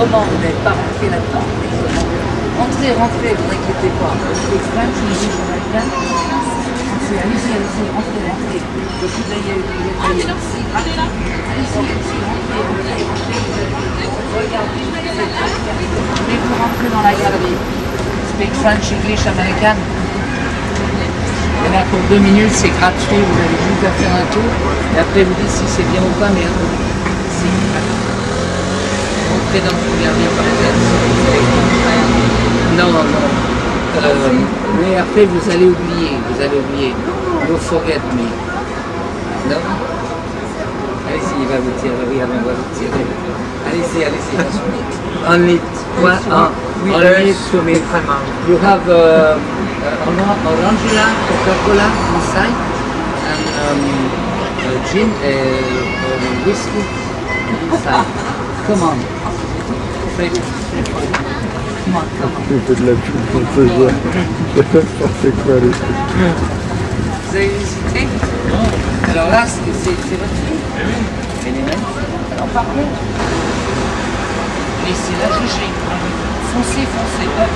comment vous n'êtes pas rentré là-dedans? Rentrez, rentrez, vous inquiétez pas. C'est French, English, American. Allez-y, allez-y, rentrez, rentrez. Le coup d'œil est allez-y, allez-y, rentrez, regardez, mais vous rentrez dans la galerie. Speak French, English, American. Il y en a pour 2 minutes, c'est gratuit, vous avez juste à faire un tour. Et après vous dites si c'est bien ou pas, mais si. Rentrez dans le regardez par les non, non, non. Mais après vous allez oublier, You forget me. Non? Allez-y, il va vous tirer, regardez, on va vous tirer. Allez-y, allez-y. Only 2 minutes. You have Orangina, Coca-Cola inside, and gin, whiskey inside. Come on. Come on, come on. Il fait de la pub pour ce jeu. C'est quoi les trucs? Vous avez visité? Alors là, c'est votre fille. Elle est magnifique. Alors par contre, laissez-la juger. Foncez, foncez. Hop.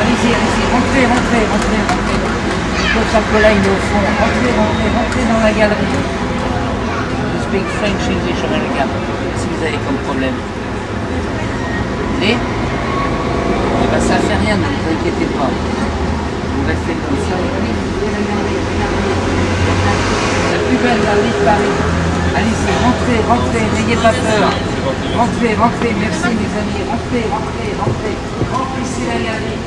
Allez-y, allez-y. Rentrez, rentrez, rentrez, rentrez. Le Coca-Cola, il est au fond. Rentrez, rentrez, rentrez dans la galerie. You speak French, English, American. Si vous avez comme problème. Et ben, ça ne fait rien, ne vous inquiétez pas. Vous restez comme ça. La plus belle galerie de Paris. Allez-y, rentrez, rentrez, n'ayez pas peur. Rentrez, rentrez, merci mes amis. Rentrez, rentrez, rentrez. Remplissez la galerie.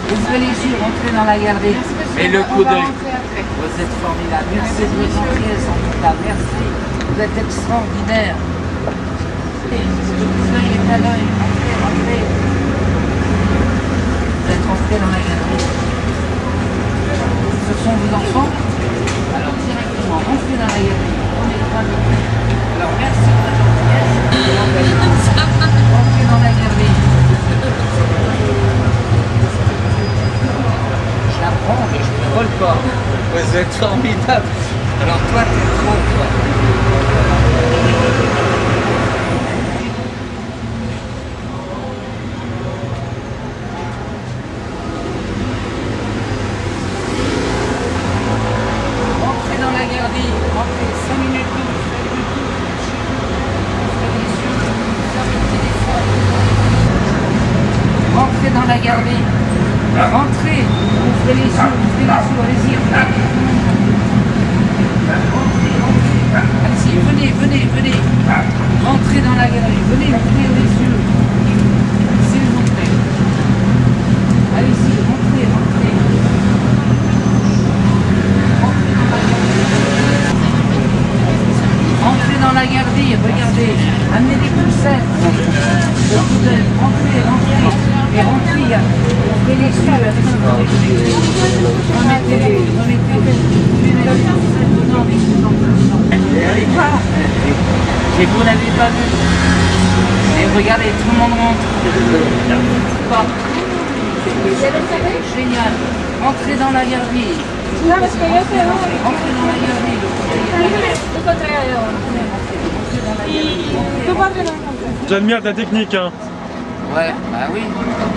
Ouvrez les yeux, rentrez dans la galerie. Et le coup d'œil. Vous êtes formidable. Merci de vous entrer, sans tout cas. Merci. Vous êtes extraordinaire. Le coup d'œil est à l'œil. Rentrez, rentrez. Vous êtes rentrés dans la galerie. Ce sont vos enfants? Alors directement, rentrez dans la galerie. Prenez le bras. Alors merci de votre gentillesse. Rentrez dans la galerie. Je la prends, mais je ne vole pas. Vous êtes formidable. Alors toi, t'es trop toi. Rentrez dans la galerie. Rentrez. Ouvrez les yeux, allez-y. Allez-y, venez, venez, venez. Rentrez dans la galerie. Venez ouvrir les yeux. S'il vous plaît. Allez-y, rentrez, rentrez. Rentrez dans la galerie, regardez. Amenez des poussettes. Le coup d'œil. Rentrez, rentrez. Et rentrez, ouvrez les yeux. Remettez-les, et vous n'avez pas vu. Et regardez, tout le monde rentre. Génial. Rentrez dans la galerie. Rentrez dans la galerie. J'admire ta technique, hein. Ouais, bah oui.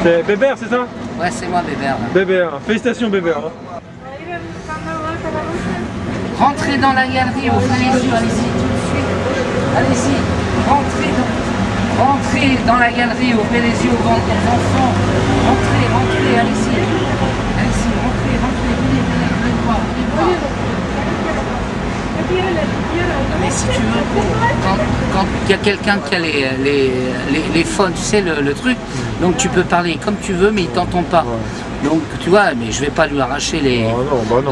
C'est Bébert, c'est ça? Ouais, c'est moi, Bébert. Bébert, félicitations Bébert. Hein. Rentrez dans la galerie, ouvrez les yeux, allez-y tout de suite. Allez-y, rentrez dans la galerie, ouvrez les yeux aux enfants. Rentrez, rentrez, allez-y. Allez-y, rentrez, rentrez, venez voir, Mais si tu veux, quand il y a quelqu'un qui a les phones, tu sais, le truc, donc tu peux parler comme tu veux, mais il t'entend pas. Donc tu vois, mais je vais pas lui arracher les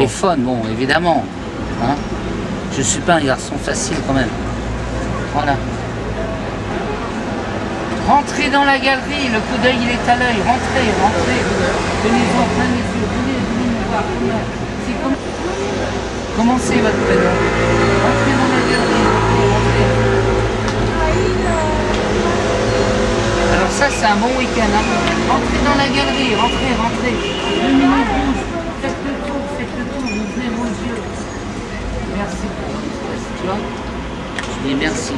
phones, bon, évidemment. Hein, je suis pas un garçon facile quand même. Voilà. Rentrez dans la galerie, le coup d'œil il est à l'œil. Rentrez, rentrez. Venez voir plein les yeux, venez nous voir. Comment c'est votre prénom? Rentrez dans la galerie, rentrez. Alors ça c'est un bon week-end. Hein. Rentrez dans la galerie, rentrez, rentrez. 2 minutes 12. Faites le tour, ouvrez vos yeux. Merci. Tu vois? Je dis merci.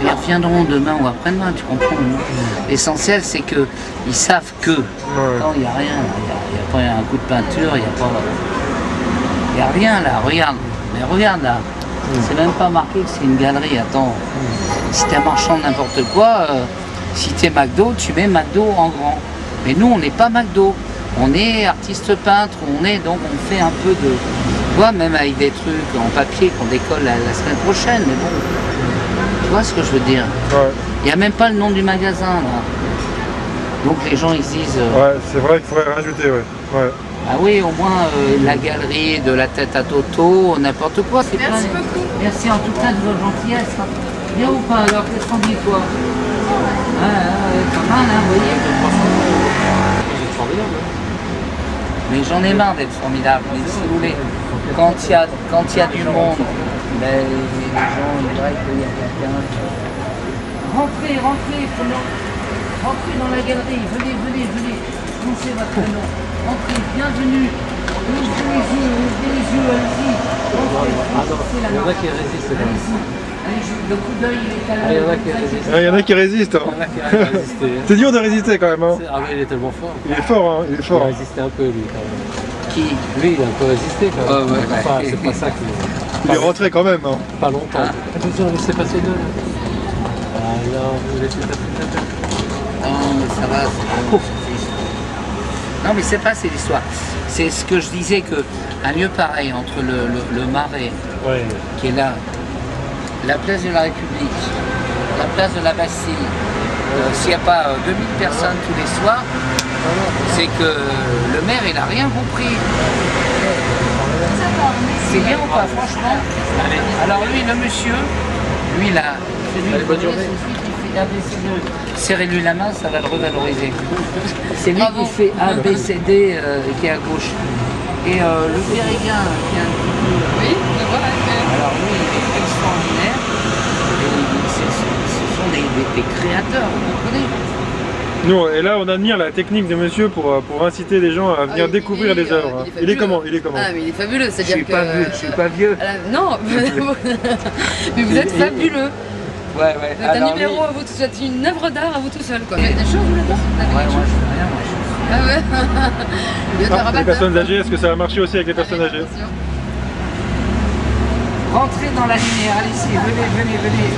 Ils reviendront demain ou après-demain, tu comprends. L'essentiel, c'est qu'ils savent que quand il n'y a rien, il n'y a pas un coup de peinture, il n'y a rien là, regarde. Mais regarde là, c'est même pas marqué que c'est une galerie, attends. Si t'es un marchand de n'importe quoi, si t'es McDo, tu mets McDo en grand. Mais nous, on n'est pas McDo. On est artiste peintre, on fait un peu de... Tu vois, même avec des trucs en papier qu'on décolle la semaine prochaine, mais bon... Tu vois ce que je veux dire? Il n'y a même pas le nom du magasin, là. Donc les gens, ils se disent... Ouais, c'est vrai qu'il faudrait rajouter, ouais. Ah oui, au moins la galerie de la tête à Toto, n'importe quoi. Merci beaucoup. Merci en tout cas de votre gentillesse. Bien ou pas alors, qu'est-ce qu'on dit toi? Pas mal, hein, vous voyez. Mais j'en ai marre d'être formidable, mais si vous voulez, quand il y a du monde, ben, les gens, il vrai qu'il y a quelqu'un. Rentrez dans la galerie, venez. Annoncez votre prénom. Entrez, bienvenue. Ouvrez les yeux, allez-y. Il y en a qui résistent. Allez, le coup d'œil, il est à Il y en a qui résistent. Il y en a qui résistent. C'est dur de résister quand même. Hein. Ah mais il est tellement fort. Il est fort, hein. Il est fort. Il a résisté un peu lui quand même. Qui? Lui il a un peu résisté quand même. Enfin, c'est pas ça qu'il Il est rentré quand même. Hein. Pas longtemps. Attention, laissez passer deux là. Ah non, vous laissez passer deux. Non, mais ça va. Non, mais c'est pas, c'est l'histoire. C'est ce que je disais, qu'un lieu pareil entre le Marais, qui est là, la place de la République, la place de la Bastille, s'il n'y a pas 2000 personnes tous les soirs, c'est que le maire, il n'a rien compris. C'est bien ou pas, franchement? Alors lui, le monsieur, lui là, c'est lui qui fait ABCD. Serrez-lui la main, ça va le revaloriser. C'est lui qui fait ABCD qui est à gauche. Et le Périguin qui est un petit peu... Oui, je vois. Alors lui, il est extraordinaire. Et ce sont des créateurs, vous comprenez? Nous, et là, on admire la technique de monsieur pour inciter les gens à venir découvrir les œuvres. Il est comment? Ah, mais il est fabuleux, Je c'est-à-dire suis que... pas vieux, je suis pas vieux. Non, mais vous êtes fabuleux. Ouais. Vous êtes un numéro à vous tout seul, une œuvre d'art à vous tout seul. Quoi. Vous avez des choses, vous là-dedans? Ouais, moi je fais rien, moi je Ah ouais. Vous êtes un Les rabatteur. personnes âgées, est-ce que ça a marché aussi avec les personnes âgées? Rentrez dans la lumière, allez-y, venez.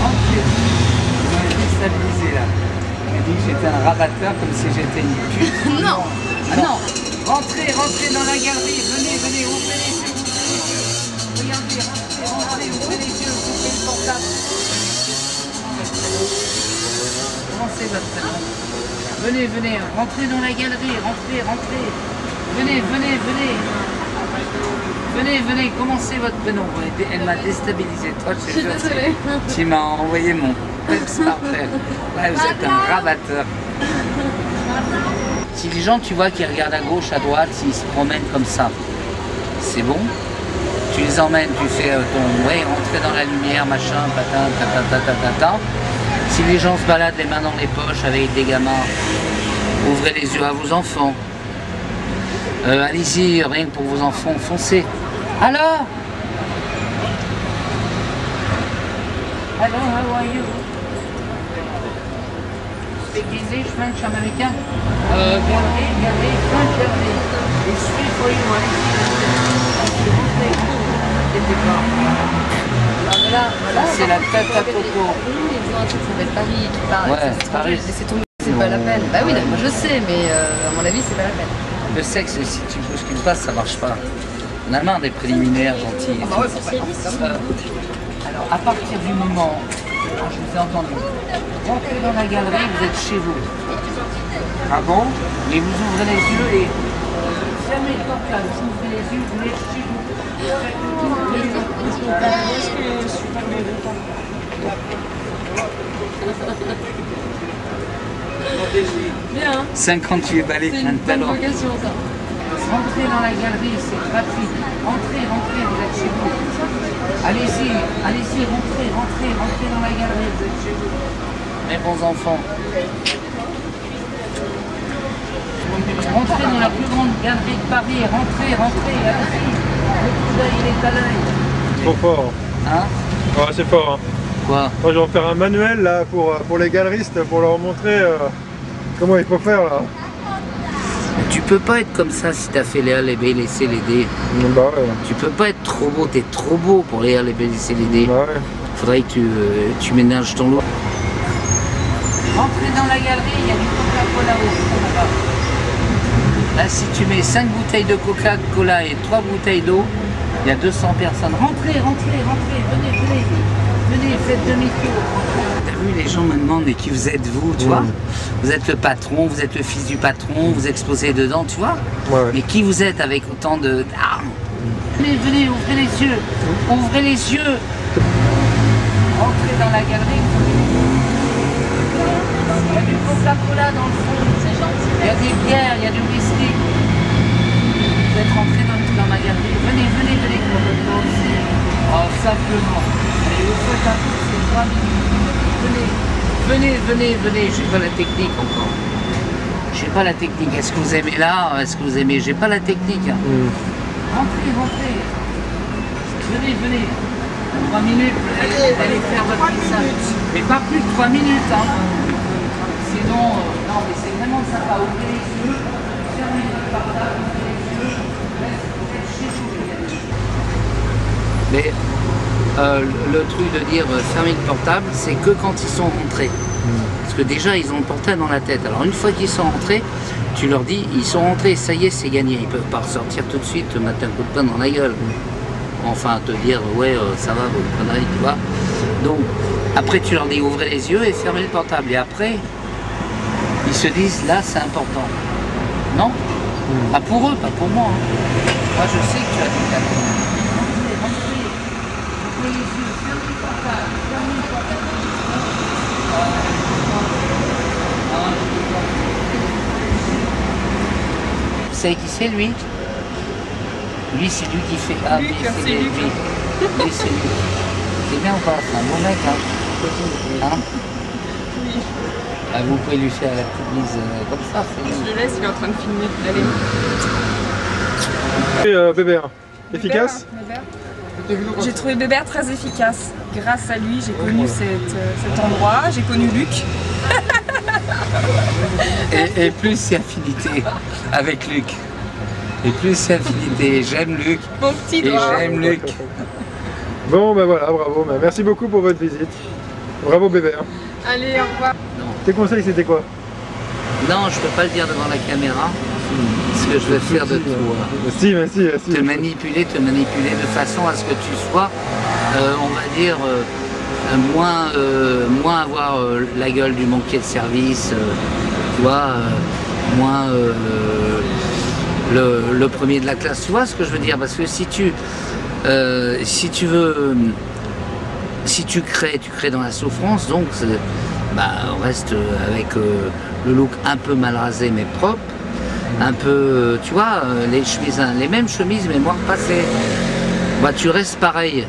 Rentrez. Vous m'avez déstabilisé là. On m'a dit que j'étais un rabatteur comme si j'étais une pute. Non. Alors, rentrez dans la galerie, venez, ouvrez les yeux. Regardez, rentrez, ouvrez les yeux, ouvrez le portable. Commencez votre prénom. Venez, rentrez dans la galerie, rentrez. Venez, commencez votre prénom. Elle m'a déstabilisé. Toi, Je suis désolée. Tu m'as envoyé mon peps parfait. Ouais, vous êtes un rabatteur. Si les gens, tu vois, qui regardent à gauche, à droite, s'ils se promènent comme ça, c'est bon. Tu les emmènes, tu fais rentrer dans la lumière, machin, patin, ta. Si les gens se baladent les mains dans les poches avec des gamins, ouvrez les yeux à vos enfants. Allez-y, rien que pour vos enfants, foncez. Alors, how are you? Speak English, French, American? Galerie, French, galerie. It's free for you, allez-y. Là, c'est la tête à Toto. Ils ont un truc qui s'appelle Paris qui parle. Ouais, Paris. C'est tombé, c'est pas la peine. Bah oui, moi je sais, mais à mon avis, c'est pas la peine. Le sexe, si tu bouscules pas, ça marche pas. On a marre des préliminaires gentils. Alors, à partir du moment où je vous ai entendu, rentrez dans la galerie, vous êtes chez vous. Ah bon? Et vous ouvrez les yeux et fermez le portable, vous ouvrez les yeux, vous êtes chez vous. Bien. 58 balais, C'est plein une de bonne talents. vocation ça. Rentrez dans la galerie, c'est gratuit. Rentrez, vous êtes chez vous. Allez-y, rentrez dans la galerie, vous êtes chez vous. Mes bons enfants. Rentrez dans la plus grande galerie de Paris, rentrez, allez-y. Le coup d'œil, il est à l'œil. Trop fort. Hein? Ouais, c'est fort. Hein. Quoi? Moi je vais en faire un manuel là pour les galeristes, pour leur montrer comment il faut faire là. Tu peux pas être comme ça si t'as fait les A, les B, les C, les D. Bah ouais. Tu peux pas être trop beau, t'es trop beau pour les A, les B, les C, les D. Bah ouais. Faudrait que tu ménages ton lot. Rentrez dans la galerie, il y a du Coca-Cola au fond là-bas. Là, si tu mets 5 bouteilles de Coca-Cola et 3 bouteilles d'eau, il y a 200 personnes. Rentrez, venez, faites demi-tour. T'as vu, les gens me demandent, mais qui vous êtes vous, tu vois? Vous êtes le patron, vous êtes le fils du patron, vous exposez dedans, tu vois? Ouais. Mais qui vous êtes avec autant d'armes? Venez, ouvrez les yeux, ouvrez les yeux. Rentrez dans la galerie. Il y a du Coca-Cola dans le fond. C'est gentil. Il y a des bières, il y a du whisky. Vous êtes rentrés dans ma galerie. Venez. Oh, simplement. Allez, vous faites un peu, c'est 3 minutes. Venez. J'ai pas la technique encore. J'ai pas la technique. Est-ce que vous aimez là? Est-ce que vous aimez? J'ai pas la technique. Hein. Rentrez. Venez. 3 minutes, allez faire votre message. Mais pas plus de 3 minutes. Hein. Sinon, non, mais c'est vraiment sympa. Ouvrez les yeux, fermez votre portable, ouvrez les yeux, restez chez vous. Mais le truc de dire fermer le portable, c'est que quand ils sont rentrés. Parce que déjà, ils ont le portable dans la tête. Alors une fois qu'ils sont rentrés, tu leur dis, ils sont rentrés, ça y est, c'est gagné. Ils ne peuvent pas ressortir tout de suite, te mettre un coup de poing dans la gueule. Enfin, te dire, ouais, ça va, vos conneries, tu vois. Donc, après, tu leur dis, ouvrez les yeux et fermez le portable. Et après, ils se disent, là, c'est important. Non? Pas pour eux, pas pour moi. Hein. Moi, je sais que tu as dit ça. Rentrez. Ouvrez les yeux, fermez le portable. Vous savez qui c'est, lui? Lui, c'est lui qui fait A, B, C, D, lui, c'est lui. C'est bien ou pas? C'est un bon mec, hein? Ah, vous pouvez lui faire la petite mise comme ça, c'est lui. Je le laisse, il est en train de filmer. Allez. Et Bébert, efficace? J'ai trouvé Bébert très efficace. Grâce à lui, j'ai connu cet endroit, j'ai connu Luc. Et plus c'est affinité avec Luc. Et plus c'est affinité. J'aime Luc. Mon petit Et doigt. j'aime Luc. Bon, ben voilà, bravo. Ben, merci beaucoup pour votre visite. Bravo Bébert. Allez, au revoir. Tes conseils, c'était quoi? Non, je peux pas le dire devant la caméra. Parce que je vais faire de tout. Si. Te manipuler de façon à ce que tu sois, on va dire, moins avoir la gueule du banquier de service, tu vois, moins le premier de la classe. Tu vois ce que je veux dire? Parce que si tu crées, tu crées dans la souffrance, donc on reste avec le look un peu mal rasé mais propre. Un peu, tu vois, les chemises, les mêmes chemises mais moins repassées. Bah, tu restes pareil,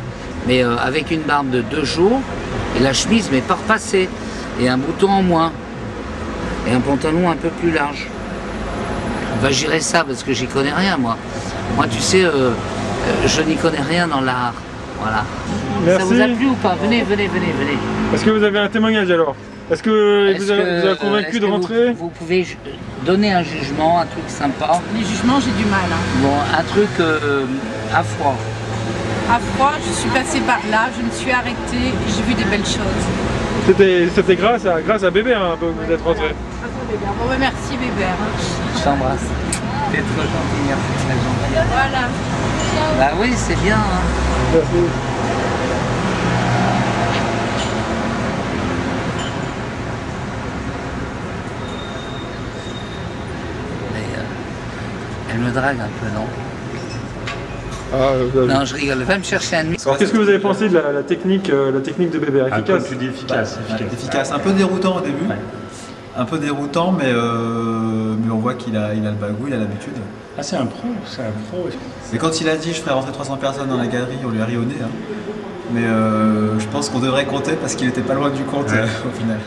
mais avec une barbe de 2 jours et la chemise mais pas repassée et un bouton en moins et un pantalon un peu plus large. Bah, j'irai ça parce que j'y connais rien moi. Moi, tu sais, je n'y connais rien dans l'art. Voilà. Merci. Ça vous a plu ou pas? Venez. Est-ce que vous avez un témoignage alors? Est-ce que vous a convaincu de rentrer? Vous pouvez donner un jugement, un truc sympa. Les jugements, j'ai du mal. Hein. Bon, un truc à froid. À froid, je suis passée par là, je me suis arrêtée et j'ai vu des belles choses. C'était grâce à Bébert un peu que vous êtes rentré. Bon, ben, merci Bébert. Je t'embrasse. T'es trop gentil, merci, très gentil. Voilà. Bah oui, c'est bien. Hein. Merci. Elle me drague un peu, non? Non, je rigole. Va me chercher un nuit. Alors, qu'est-ce que vous avez pensé de la technique de Bébert? Efficace? Tu dis efficace. Efficace. Un peu déroutant au début. Ouais. Un peu déroutant, mais on voit qu'il a le bagou, il a l'habitude. Ah, c'est un pro. Et quand il a dit je ferai rentrer 300 personnes dans la galerie, on lui a ri au nez. Hein. Mais je pense qu'on devrait compter parce qu'il était pas loin du compte au final.